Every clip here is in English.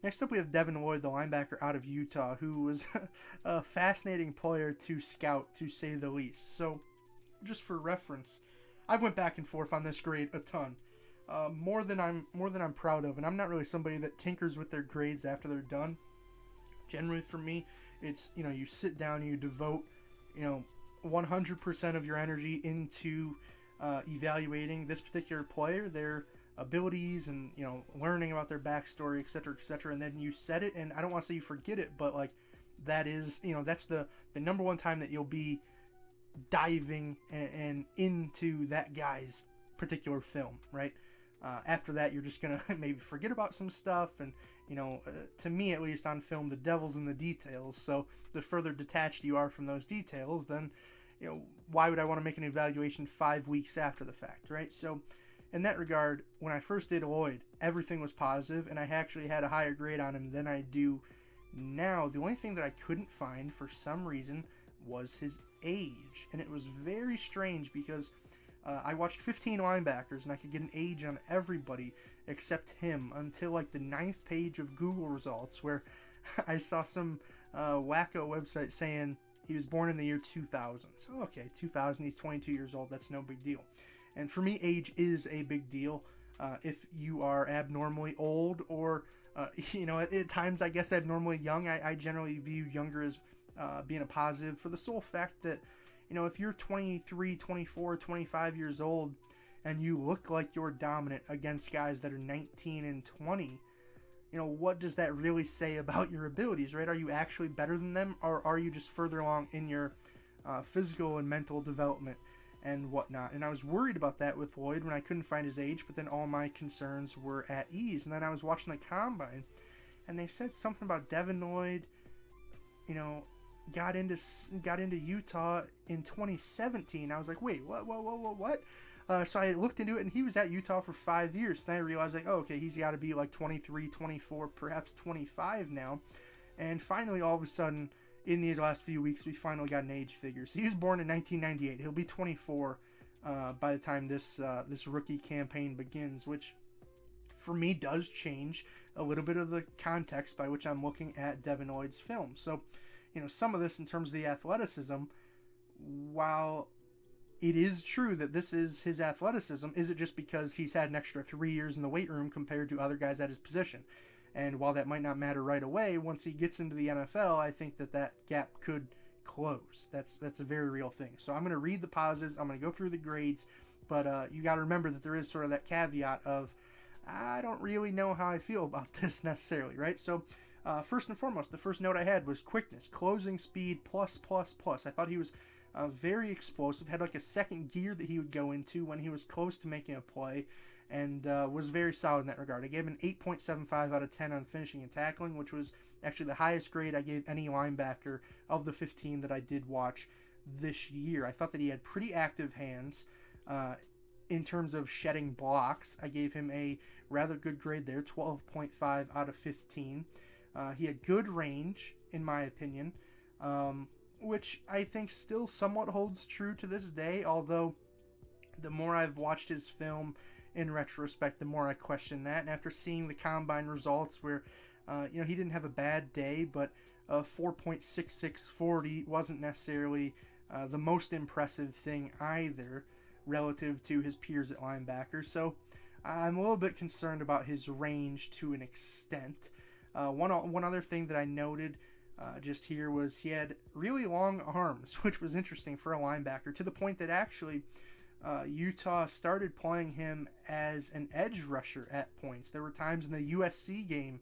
Next up, we have Devin Lloyd, the linebacker out of Utah, who was a fascinating player to scout, to say the least. So, just for reference, I've went back and forth on this grade a ton, more than I'm proud of, and I'm not really somebody that tinkers with their grades after they're done. Generally, for me, it's you sit down, you devote 100% of your energy into evaluating this particular player, their abilities, and learning about their backstory, etc., etc. And then you set it, and I don't want to say you forget it, but like that is that's the number one time that you'll be diving and into that guy's particular film, right? After that, you're just gonna maybe forget about some stuff, and to me at least, on film, the devil's in the details. So the further detached you are from those details, then why would I want to make an evaluation 5 weeks after the fact, right? So in that regard, when I first did Lloyd, everything was positive, and I actually had a higher grade on him than I do now. The only thing that I couldn't find for some reason was his age, and it was very strange because I watched 15 linebackers and I could get an age on everybody except him until like the 9th page of Google results, where I saw some wacko website saying he was born in the year 2000. So okay, 2000, he's 22 years old, that's no big deal. And for me, age is a big deal. If you are abnormally old or at times I guess abnormally young, I generally view younger as being a positive, for the sole fact that if you're 23, 24, 25 years old and you look like you're dominant against guys that are 19 and 20, what does that really say about your abilities, right? Are you actually better than them, or are you just further along in your physical and mental development and whatnot? And I was worried about that with Lloyd when I couldn't find his age, but then all my concerns were at ease. And then I was watching the combine, and they said something about Devin Lloyd, got into Utah in 2017. I was like, wait, what? So I looked into it, and he was at Utah for 5 years. Then I realized, like, oh, okay, he's got to be like 23, 24, perhaps 25 now. And finally, all of a sudden, in these last few weeks, we finally got an age figure. So he was born in 1998. He'll be 24 by the time this rookie campaign begins, which for me does change a little bit of the context by which I'm looking at Devin Lloyd's film. So some of this in terms of the athleticism, while it is true that this is his athleticism, is it just because he's had an extra 3 years in the weight room compared to other guys at his position? And while that might not matter right away, once he gets into the NFL, I think that gap could close. That's a very real thing. So I'm going to read the positives. I'm going to go through the grades, but you got to remember that there is sort of that caveat of, I don't really know how I feel about this necessarily, right? So first and foremost, the first note I had was quickness, closing speed, plus. I thought he was very explosive, had like a second gear that he would go into when he was close to making a play, and was very solid in that regard. I gave him an 8.75 out of 10 on finishing and tackling, which was actually the highest grade I gave any linebacker of the 15 that I did watch this year. I thought that he had pretty active hands. In terms of shedding blocks, I gave him a rather good grade there, 12.5 out of 15. He had good range, in my opinion, which I think still somewhat holds true to this day, although the more I've watched his film in retrospect, the more I question that. And after seeing the combine results where, he didn't have a bad day, but 4.6640 wasn't necessarily the most impressive thing either relative to his peers at linebacker. So I'm a little bit concerned about his range to an extent. One other thing that I noted just here was he had really long arms, which was interesting for a linebacker, to the point that actually Utah started playing him as an edge rusher at points. There were times in the USC game,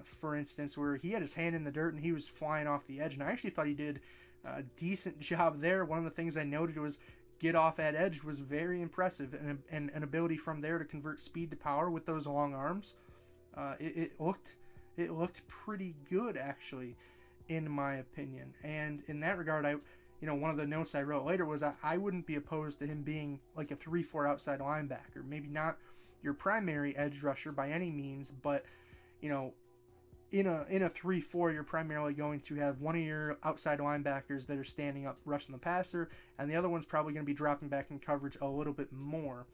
for instance, where he had his hand in the dirt and he was flying off the edge, and I actually thought he did a decent job there. One of the things I noted was get off at edge was very impressive, and an ability from there to convert speed to power with those long arms. It looked pretty good, actually, in my opinion. And in that regard, one of the notes I wrote later was I wouldn't be opposed to him being like a 3-4 outside linebacker. Maybe not your primary edge rusher by any means, but in a 3-4, you're primarily going to have one of your outside linebackers that are standing up rushing the passer, and the other one's probably going to be dropping back in coverage a little bit more.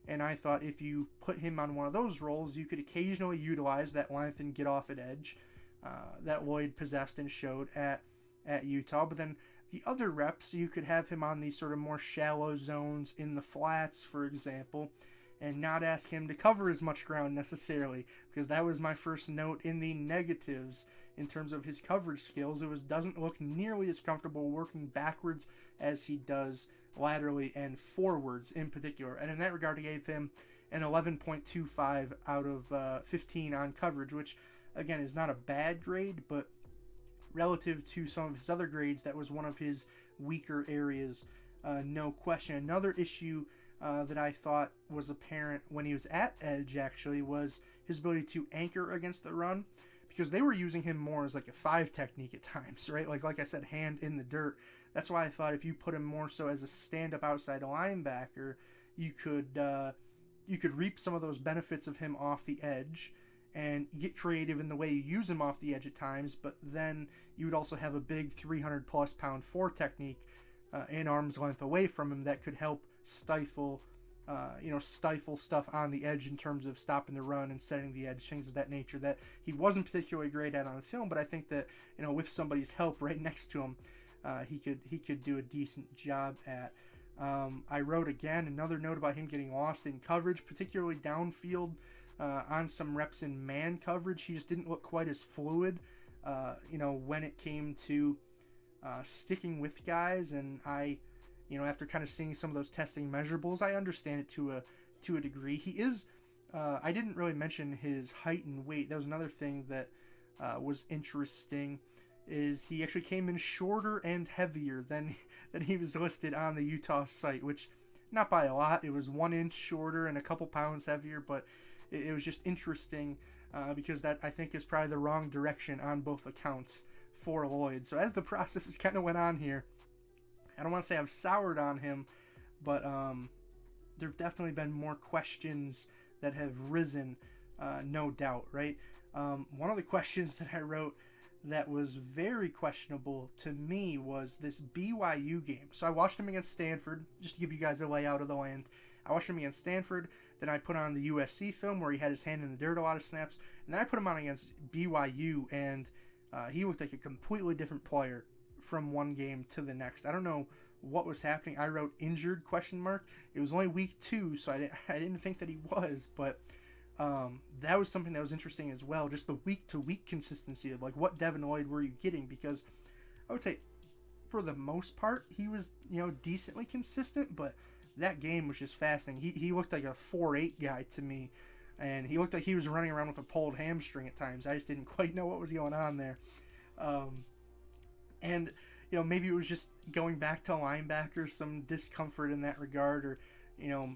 And I thought if you put him on one of those roles, you could occasionally utilize that length and get off at edge that Lloyd possessed and showed at Utah. But then the other reps, you could have him on these sort of more shallow zones in the flats, for example, and not ask him to cover as much ground necessarily, because that was my first note in the negatives in terms of his coverage skills. It doesn't look nearly as comfortable working backwards as he does laterally and forwards in particular. And in that regard, I gave him an 11.25 out of 15 on coverage, which again is not a bad grade, but relative to some of his other grades, that was one of his weaker areas, no question. Another issue that I thought was apparent when he was at edge, actually, was his ability to anchor against the run, because they were using him more as like a 5 technique at times, right? Like I said, hand in the dirt. That's why I thought if you put him more so as a stand-up outside linebacker, you could reap some of those benefits of him off the edge and get creative in the way you use him off the edge at times, but then you would also have a big 300-plus pound 4 technique in arm's length away from him that could help stifle stuff on the edge in terms of stopping the run and setting the edge, things of that nature that he wasn't particularly great at on film. But I think that, with somebody's help right next to him, he could do a decent job at. I wrote again another note about him getting lost in coverage, particularly downfield on some reps in man coverage. He just didn't look quite as fluid, when it came to sticking with guys. And after kind of seeing some of those testing measurables, I understand it to a degree. He is, I didn't really mention his height and weight. That was another thing that was interesting, is he actually came in shorter and heavier than he was listed on the Utah site, which not by a lot. It was 1 inch shorter and a couple pounds heavier, but it was just interesting because that, I think, is probably the wrong direction on both accounts for Lloyd. So as the process kind of went on here, I don't want to say I've soured on him, but there have definitely been more questions that have risen, no doubt, right? One of the questions that I wrote that was very questionable to me was this BYU game. So I watched him against Stanford, just to give you guys a layout of the land. I watched him against Stanford, then I put on the USC film where he had his hand in the dirt a lot of snaps, and then I put him on against BYU, and he looked like a completely different player from one game to the next. I don't know what was happening. I wrote injured ? It was only week 2, so I didn't think that he was, but that was something that was interesting as well. Just the week-to-week consistency of like what Devin Lloyd were you getting, because I would say for the most part he was decently consistent, but that game was just fascinating. He looked like a 4.8 guy to me, and he looked like he was running around with a pulled hamstring at times. I just didn't quite know what was going on there. And maybe it was just going back to linebackers, some discomfort in that regard, or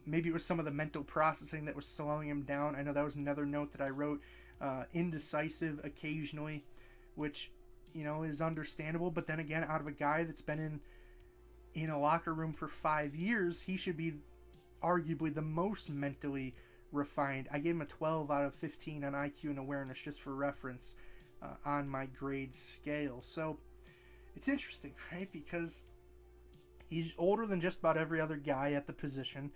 maybe it was some of the mental processing that was slowing him down. I know that was another note that I wrote. Indecisive occasionally, which is understandable, but then again, out of a guy that's been in a locker room for 5 years, he should be arguably the most mentally refined. I gave him a 12 out of 15 on IQ and awareness, just for reference, on my grade scale. So it's interesting, right? Because he's older than just about every other guy at the position.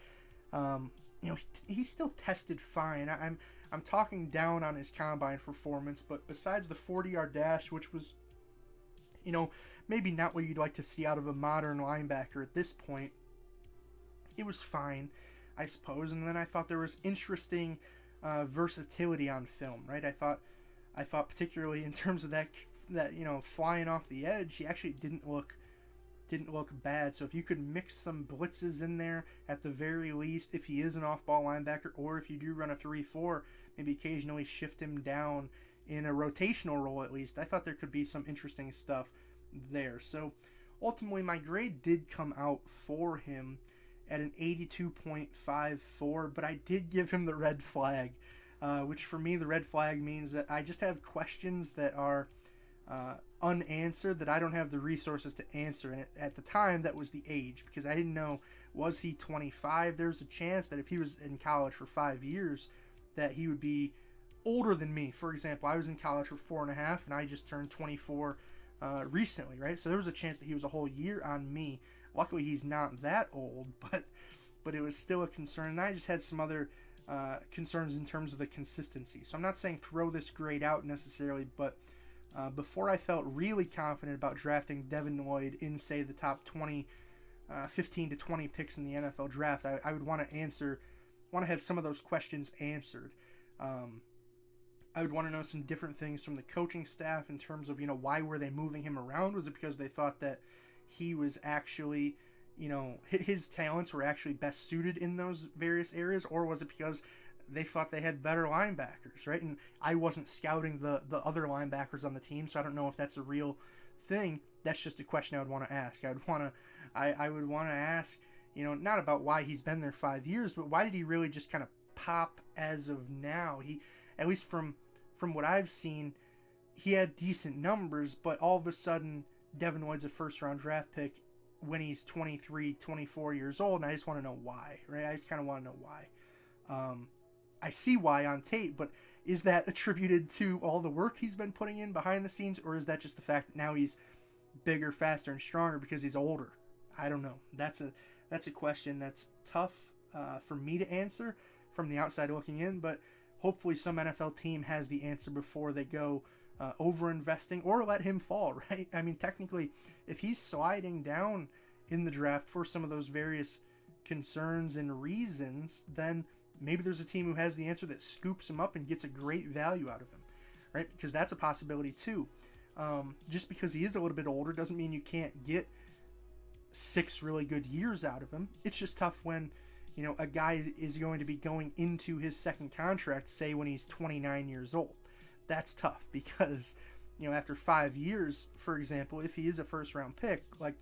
He still tested fine. I'm talking down on his combine performance, but besides the 40-yard dash, which was, maybe not what you'd like to see out of a modern linebacker at this point, it was fine, I suppose. And then I thought there was interesting versatility on film, right? I thought particularly in terms of that flying off the edge, he actually didn't look bad. So if you could mix some blitzes in there at the very least, if he is an off-ball linebacker, or if you do run a 3-4, maybe occasionally shift him down in a rotational role at least, I thought there could be some interesting stuff there. So ultimately my grade did come out for him at an 82.54, but I did give him the red flag, which for me the red flag means that I just have questions that are unanswered, that I don't have the resources to answer. And at the time, that was the age, because I didn't know, was he 25? There's a chance that if he was in college for 5 years, that he would be older than me. For example, I was in college for 4.5, and I just turned 24 recently, right? So there was a chance that he was a whole year on me. Luckily, he's not that old, but but it was still a concern. And I just had some other concerns in terms of the consistency. So I'm not saying throw this grade out necessarily, but before I felt really confident about drafting Devin Lloyd in, say, the top 20, 15 to 20 picks in the NFL draft, I would want to have some of those questions answered. I would want to know some different things from the coaching staff in terms of, why were they moving him around? Was it because they thought that he was actually, his talents were actually best suited in those various areas, or was it because they thought they had better linebackers, right? And I wasn't scouting the other linebackers on the team, so I don't know if that's a real thing. That's just a question I would want to ask. I would want to ask, not about why he's been there 5 years, but why did he really just kind of pop as of now? He, at least from what I've seen, he had decent numbers, but all of a sudden, Devin Lloyd's a first-round draft pick when he's 23, 24 years old, and I just want to know why, right? I just kind of want to know why. I see why on tape, but is that attributed to all the work he's been putting in behind the scenes, or is that just the fact that now he's bigger, faster, and stronger because he's older? I don't know. That's a question that's tough for me to answer from the outside looking in, but hopefully some NFL team has the answer before they go over-investing or let him fall, right? I mean, technically, if he's sliding down in the draft for some of those various concerns and reasons, then maybe there's a team who has the answer that scoops him up and gets a great value out of him, right? Because that's a possibility too. Just because he is a little bit older doesn't mean you can't get 6 really good years out of him. It's just tough when, a guy is going to be going into his second contract, say when he's 29 years old. That's tough because, after 5 years, for example, if he is a first-round pick, like,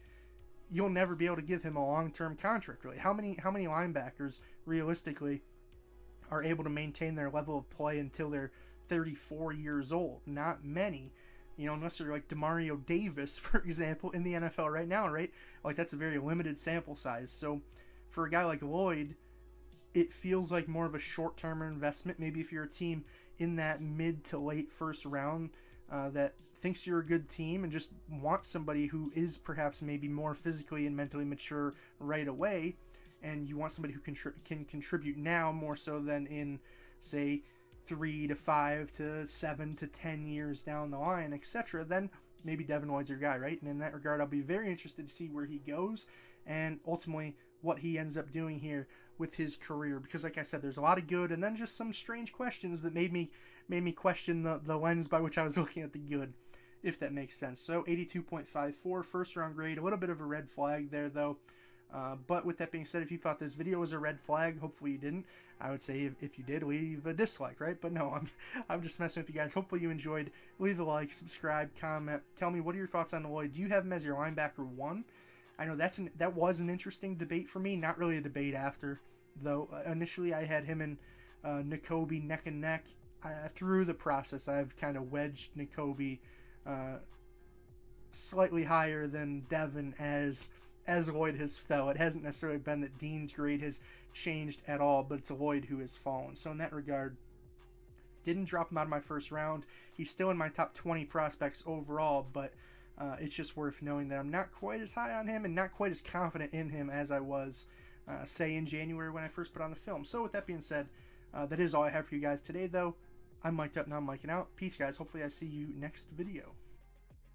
you'll never be able to give him a long-term contract, really. How many linebackers, realistically, are able to maintain their level of play until they're 34 years old? Not many, unless they're like Demario Davis, for example, in the NFL right now, right? Like, that's a very limited sample size. So for a guy like Lloyd, it feels like more of a short-term investment. Maybe if you're a team in that mid to late first round that thinks you're a good team and just wants somebody who is perhaps maybe more physically and mentally mature right away, and you want somebody who can contribute now more so than in, say, 3 to 5 to 7 to 10 years down the line, etc., then maybe Devin Lloyd's your guy, right? And in that regard, I'll be very interested to see where he goes and ultimately what he ends up doing here with his career, because like I said, there's a lot of good and then just some strange questions that made me question the lens by which I was looking at the good, if that makes sense. So 82.54 first round grade, a little bit of a red flag there though. But with that being said, if you thought this video was a red flag, hopefully you didn't. I would say if you did, leave a dislike, right? But no, I'm just messing with you guys. Hopefully you enjoyed. Leave a like, subscribe, comment. Tell me, what are your thoughts on Lloyd? Do you have him as your linebacker 1? I know that was an interesting debate for me. Not really a debate after, though. Initially, I had him and Nakobe neck and neck. Through the process, I've kind of wedged Nakobe slightly higher than Devin as Lloyd has fell. It hasn't necessarily been that Dean's grade has changed at all, but it's Lloyd who has fallen. So in that regard, didn't drop him out of my first round. He's still in my top 20 prospects overall, but it's just worth knowing that I'm not quite as high on him and not quite as confident in him as I was, say, in January when I first put on the film. So with that being said, that is all I have for you guys today, though. I'm mic'd up, now I'm mic'ing out. Peace, guys. Hopefully I see you next video.